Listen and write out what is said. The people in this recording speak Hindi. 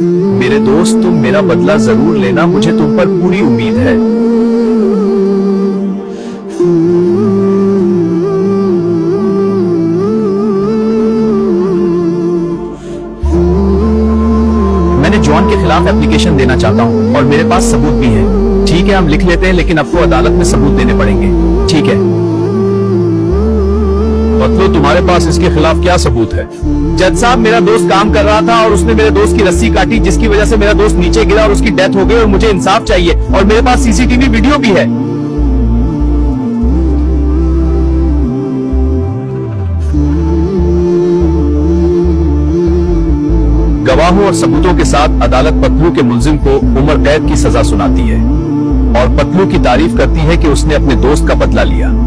मेरे दोस्त, तुम मेरा बदला जरूर लेना, मुझे तुम पर पूरी उम्मीद है। मैंने जॉन के खिलाफ एप्लीकेशन देना चाहता हूँ और मेरे पास सबूत भी है। ठीक है, हम लिख लेते हैं, लेकिन आपको अदालत में सबूत देने पड़ेंगे। ठीक है। मतलब तुम्हारे पास इसके खिलाफ क्या सबूत है? जज साहब, मेरा दोस्त काम कर रहा था और उसने मेरे दोस्त की रस्सी काटी, जिसकी वजह से मेरा दोस्त नीचे गिरा और उसकी डेथ हो गई, और मुझे इंसाफ चाहिए। और मेरे पास सीसीटीवी वीडियो भी है। गवाहों और सबूतों के साथ अदालत पतलू के मुल्जिम को उम्र कैद की सजा सुनाती है और पतलू की तारीफ करती है कि उसने अपने दोस्त का बदला लिया।